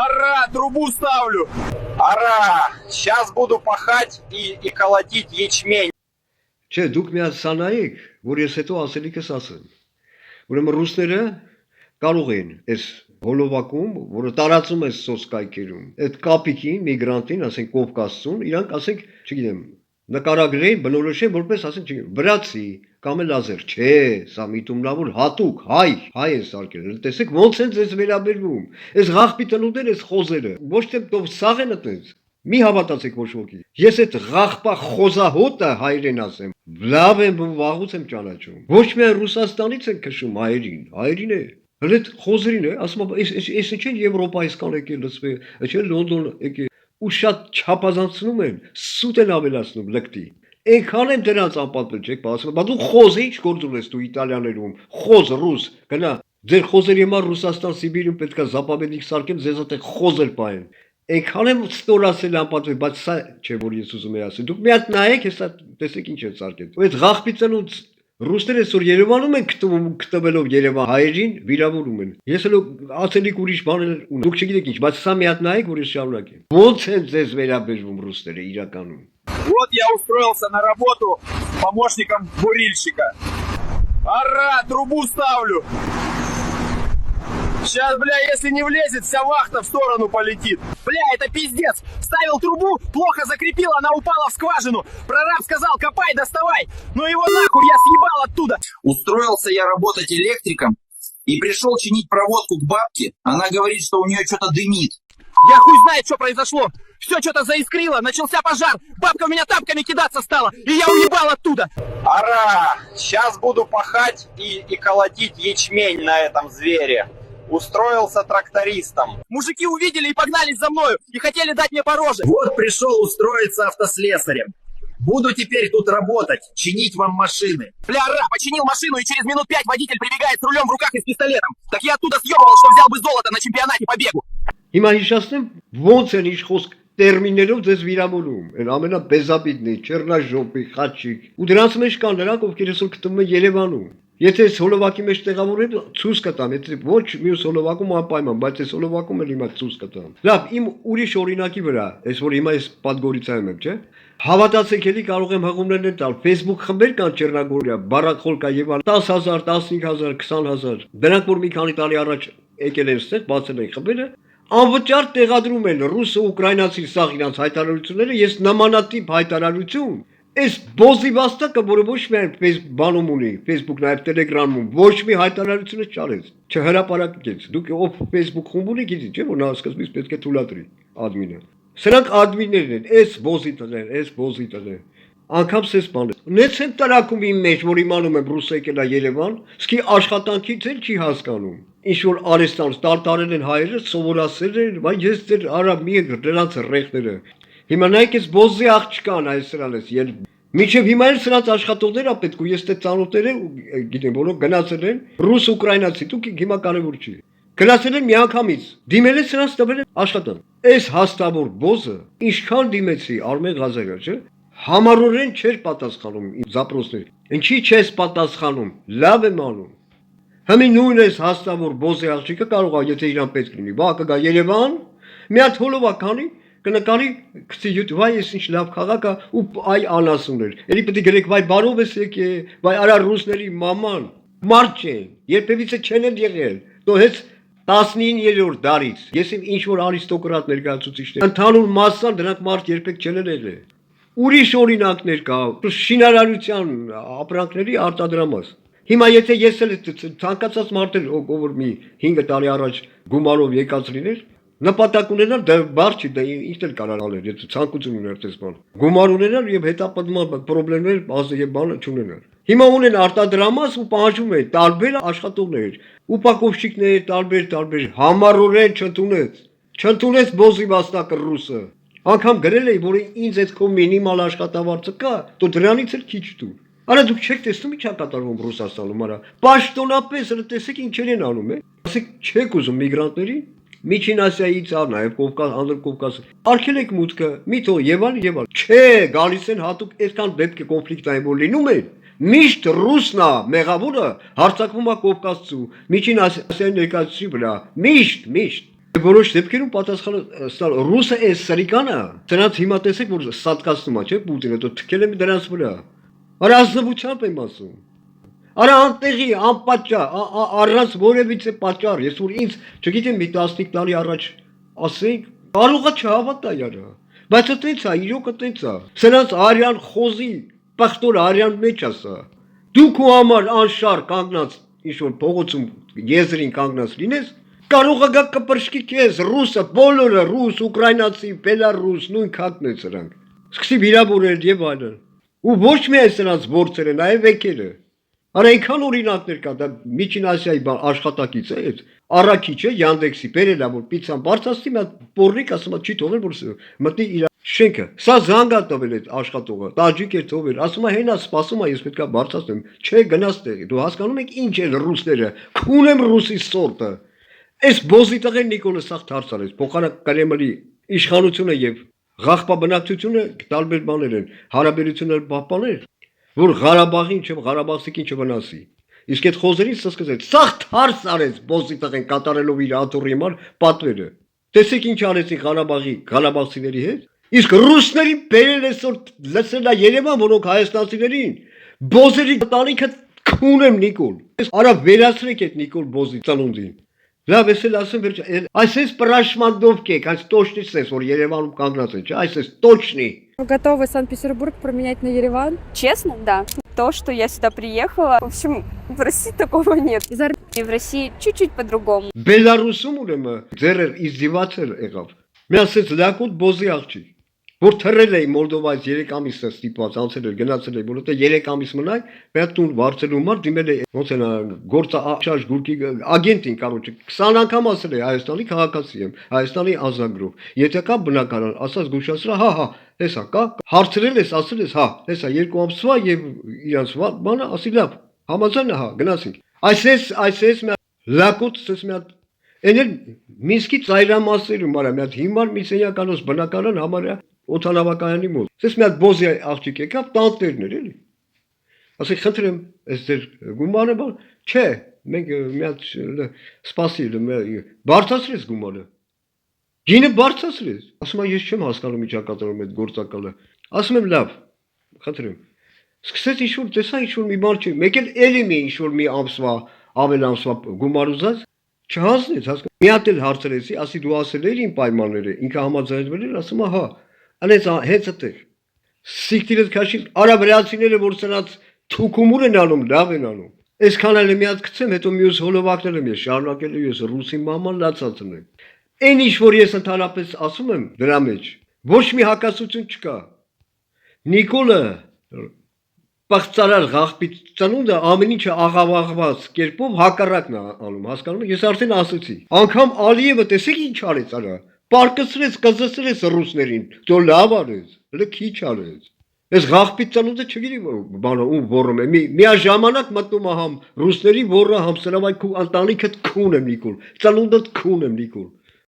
Ара, трубу ставлю. Ара, сейчас буду пахать и колотить ячмень. Չէ, դուք միացանայիք, որ ես հետո ասելիքս ասեմ։ Ուրեմն ռուսները կարող են այս հոլովակում, որը տարածում է սոցկայքերում, այդ կապիկին, միգրանտին, ասենք Կովկասցուն, իրանք ասենք, չգիտեմ, նկարագրեն, բնորոշեն որպես ասենք, չգիտեմ, վրացի կամ էլ ազեր, չէ, սա միտումնավոր հատուկ հայ է սարքել։ Տեսեք ոնց են ձեզ վերաբերվում։ Այս ղախպի տնուտները, այս խոզերը, ոչ թե դով սաղ են այդպես։ Մի հավատացեք ոչ ոքի։ Ես այդ ղախպա խոզահոտը հայերեն ասեմ։ Լավ եմ վաղուց եմ ճանաչում։ Ոչ միայն Ռուսաստանից են քշում հայերին է։ Հələ այդ խոզերին է, ասում ես չեն Եվրոպայից կան եկել լցվել, չեն Լոնդոն եկել ու շատ չափազանցնում են, սուտ են ավելացնում լկտի։ Այնքան են դրանց անպատվել, չեք ասում, բա դու խոզը ինչ գործ ունես դու իտալիաներում, խոզ ռուս, գնա ձեր խոզերի համար Ռուսաստան Սիբիրում պետքա զապավենիք սարքեն, ձեզ այդտեղ խոզեր պահեն։ Այնքան եմ ստորացել անպատվել, բայց սա չէ որ ես ուզում եմ ասել։ Դուք մի հատ նայեք, հեսա տեսեք ինչ է սարքել։ Ու այդ ղախպիցանուց ռուսները այսօր Երևանում են գտնվելով Երևան հայերին վիրավորում են։ Ես էլ ասելիք ուրիշ բաներ ունեմ։ Դուք չգիտեք ինչ, բայց սա մի հատ նայեք, որ ես շարունակեմ։ Ոնց են ձեզ վերաբերվում ռուսները իրականում։ Вот я устроился на работу помощником бурильщика. Ара, трубу ставлю. Сейчас, бля, если не влезет, вся вахта в сторону полетит. Бля, это пиздец. Ставил трубу, плохо закрепил, она упала в скважину. Прораб сказал, копай, доставай. Ну его нахуй, я съебал оттуда. Устроился я работать электриком и пришел чинить проводку к бабке. Она говорит, что у нее что-то дымит. Я хуй знает, что произошло. Все что-то заискрило, начался пожар. Бабка в меня тапками кидаться стала, и я уебал оттуда. Ара, сейчас буду пахать и колотить ячмень на этом звере. Устроился трактористом. Мужики увидели и погнались за мною, и хотели дать мне по роже. Вот пришел устроиться автослесарем. Буду теперь тут работать, чинить вам машины. Бля, ра, починил машину, и через минут 5 водитель прибегает с рулем в руках и с пистолетом. Так я оттуда съебывал, что взял бы золото на чемпионате по бегу. Հիմա հիշացնեմ ոնց են ինչ խոսք տերմիններով ձեզ վիրավորում, այն ամենաբեզապիտն է, Չեռնաժոպի, Խաչիկ, ու դրանց մեջ կան նրանք, ովքեր այսօր գտնվում են Երևանում։ Եթե այս հոլովակի մեջ տեղավորեն, ցույց կտամ, եթե ոչ մյուս հոլովակում անպայման, բայց այս հոլովակում էլ հիմա ցույց կտամ։ Լավ, իմ ուրիշ օրինակի վրա, այս որ հիմա ես Պատգորիցայում եմ, չէ՞։ Հավատացեք էլի կարող եմ հղումներներ տալ, Facebook խմբեր կան Չեռնագորիա, Բարակխոլկա եւ 10,000, 15,000, 20,000։ Դրանք որ մի քանի տարի առաջ եկել են ստեղ, բացել են խմբերը, անվճար տեղադրում են ռուսը, ուկրաինացի սաղ իրանց հայտարարությունները, ես նմանատիպ հայտարարություն Այս բոզի վաստակը, որը ոչ միայն բանում ունի, Facebook նաև Telegram-ում, ոչ մի հայտարարություն չարեց, չհրապարակեց։ Դուք ով Facebook խումբ ունի, գիտի, չէ՞, որ նա սկզբից պետք է թույլատրի ադմինը։ Սրանք ադմիններն են, այս բոզի տներ։ Անկամ սես բանը։ Ունեցեն տարակում իմ մեջ, որ իմանում եմ ռուս եկել է Երևան, սկի աշխատանքից էլ չի հասկանում։ Ինչ որ արեստանց տարտարել են հայերը, սովորացել են, բայց ես դեռ արա մի դրանց ռեխները։ Հիմա նայեք այս բոզի աղջկան այս սրանից ել Միջև հիմա էլ սրանց աշխատողները պետք ու ես դե ծանոթները գիտեմ որոնք գնացել են ռուս ուկրաինացի դուք հիմա կարևոր չի գնացել են միանգամից դիմել են սրանց տվել են աշխատան այս հաստավոր բոզը ինչքան դիմեցի Արմեն Ղազարյանը չէ համառորեն չէր պատասխանում զապրոսներ ինչի չես պատասխանում լավ եմ անում Համի նույն այս հաստավոր բոզի աղջիկը կարող է եթե իրան պետք լինի բա կգա Երևան մի հատ հոլովակ անի Կնկարի քցի YouTube-ը ես ինչ լավ քաղաք է ու այ անասուններ։ Էլի պետք է գրեք վայ բարով ես եկե, վայ արա ռուսների մաման, մարդ չեն, երբևիցե չեն եղել։ Դու հենց 19-րդ դարից։ Ես իմ ինչ որ արիստոկրատ ներկայացուցիչներ։ Ընդհանուր մասսան դրանք մարդ երբեք չեն եղել։ Ուրիշ օրինակներ կա, շինարարության ապրանքների արտադրամաս։ Հիմա եթե ես էլ ցանկացած մարդեր ով որ մի 5 տարի առաջ գումարով եկած լիներ Նպատակ ունենալ դա բար չի դա ինչ էլ կարող անել եթե ցանկություն ուներ այդպես բան գումար ունենալ եւ հետապնդման խնդիրներ եւ բանը չունենալ հիմա ունեն արտադրամաս ու պահանջում են տարբեր աշխատողներ ուպակովщикներ տարբեր համառորեն չընդունեց բոզի վաստակը ռուսը անգամ գրել էի որ ինձ այդ քո մինիմալ աշխատավարձը կա դու դրանից էլ քիչ դու Արա դուք չեք տեսնում ինչա կատարվում Ռուսաստանում արա պաշտոնապես հələ տեսեք ինչեր են անում ասեք չեք ուզում միգրանտներին Միջին Ասիայից ա նաև Կովկաս, Անդրկովկաս։ Արկել եք մուտքը, միթո Եվան, Չէ, գալիս են հատուկ այդքան դեպք է կոնֆլիկտային որ լինում է։ Միշտ ռուսնա մեղավորը հարձակվում է Կովկասցու, Միջին Ասիայի ներկայացուցի վրա։ Միշտ։ Որոշ դեպքերում պատասխանը ստալ ռուսը է սրիկանը, դրանց հիմա տեսեք որ սատկացնում է, չէ՞, Պուտինը, դու թքել եմ դրանց վրա։ Արա ազնվությամբ եմ ասում։ Արա անտեղի, անպատճառ, առանց որևիցե պատճառ, ես որ ինձ, չգիտեմ, մի 15 տարի առաջ ասեինք, կարողա չհավատա яրա։ Բայց այդպես է, իրոք այդպես է։ Սրանց արյան խոզի, պախտոր արյան մեջ ասա։ Դու քո համար անշար կանգնած, ինչ որ փողոցում եզրին կանգնած լինես, կարող է գա կպրշկի քեզ, ռուսը, բոլորը, ռուս, ուկրաինացի, բելարուս, նույն քակն է սրանք։ Սկսի վիրավորել եւ այլն։ Ու ոչ միայն սրանց գործերը, նաեւ եկերը։ Արա այնքան օրինակներ կա, դա Միջին Ասիայի աշխատակից է, այդ Արաքիչ է, Yandex-ի բերելա, որ պիցան բարձրացնի, մի հատ պորրիկ ասում է, չի թողել, որ մտնի իր շենքը։ Սա զանգ է տվել այդ աշխատողը, տաջիկ էր թողել, ասում է հենա սպասում է, ես պետք է բարձրացնեմ։ Չէ, գնաց տեղի։ Դու հասկանում եք ինչ են ռուսները։ Քունեմ ռուսի սորտը։ Այս բոզի տղեն Նիկոլը սաղ թարց արեց, փոխանակ Կրեմլի իշխանությունը եւ Ղախպա բնակչությունը տարբեր բաներ են, հարաբերություններ պահպանել, որ Ղարաբաղին չեմ, Ղարաբաղցիքին չվնասի։ Իսկ այդ խոզերին սկսեց սաղ թարց արեց բոզի տղեն կատարելով իր աթոռի համար պատվերը։ Տեսեք ինչ արեցին Ղարաբաղի Ղարաբաղցիների հետ։ Իսկ ռուսներին բերել այսօր լսել է Երևան, որոնք հայաստանցիներին բոզերի տանիքը քունեմ Նիկոլ։ Արա վերացրեք այդ Նիկոլ բոզի ծնունդին։ Լավ, ես էլ ասեմ վերջ, այսպես պրաշմանդովկե, այս точно ես, որ Երևանում կանգնած են, չէ, այսպես точно։ Вы готовы Санкт-Петербург променять на Ереван? Честно, да. То, что я сюда приехала, в общем, в России такого нет. И в России чуть-чуть по-другому. Բելարուսում ուրեմն ձեր իզդիվացել եղավ։ Մի ասեց լակոտ բոզի աղջիկ, որ թռել էի Մոլդովայից 3 ամիս ստիպված անցել էր, գնացել էի, որովհետեւ 3 ամիս մնայ, մեր տուն վարձելու համար դիմել է ոնց են գործը աշաշ գուրկի ագենտին, կարոջը 20 անգամ ասել է Հայաստանի քաղաքացի եմ, Հայաստանի ազգագրով։ Եթե կա բնակարան, ասած գուշացրա, հա, տեսա, կա, հարցրել ես, ասել ես, հա, տեսա 2 ամսվա եւ իրանց բանը, ասի լավ, համաձայն է, հա, գնացինք։ Այսպես մի լակոտ ցես մի հատ Էնել Մինսկի ծայրամասերում արա մի հատ հիմար մի սենյականոց բնակարան համարյա օթանավակայանի մոտ։ Սես մի հատ բոզի աղջիկ եկավ, տանտերն էր էլի։ Ասեք խնդրեմ, այս ձեր գումարը բան, չէ, մենք մի հատ սպասի, բարձրացրեց գումարը։ Գինը բարձրացրեց։ Ասում եմ ես չեմ հասկանում ինչ ակատարում այդ գործակալը։ Ասում եմ լավ, խնդրեմ։ Սկսեց ինչ որ տեսա ինչ որ մի բան չի, մեկ էլ էլի մի ինչ որ մի ամսվա, ավել ամսվա գումար ուզած չհասնեց, հասկանում։ Մի հատ էլ հարցրեցի, ասի դու ասել ես իմ պայմանները, ինքը համաձայնվել էր, ասում է հա։ Անեց հենց այդտեղ։ Սիկտիրդ քաշի արա վրացիները որ սրանց թուկումուր են անում, լավ են անում։ Այսքան էլ մի հատ գցեմ, հետո մյուս հոլովակներ եմ ես շարունակելու ես ռուսի մաման լացածն եմ։ Այն ինչ որ ես ընդհանրապես ասում եմ դրա մեջ, ոչ մի հակասություն չկա։ Նիկոլը Պախծարար ղախպի ծնունդը ամեն ինչը աղավաղված կերպով հակառակն է անում, հասկանում եք, ես արդեն ասացի։ Անգամ Ալիևը տեսեք ինչ արեց արա, պարկսրեց, կզսրեց ռուսներին, դու լավ արեց, լքիչ արեց։ Այս ղախպի ծնունդը չգիտի բանը ում ոռում է, միաժամանակ մտնում է համ ռուսների ոռը, համ սրավայքու ընտանիքդ քուն եմ Նիկոլ, ծնունդդ քուն եմ Նիկոլ։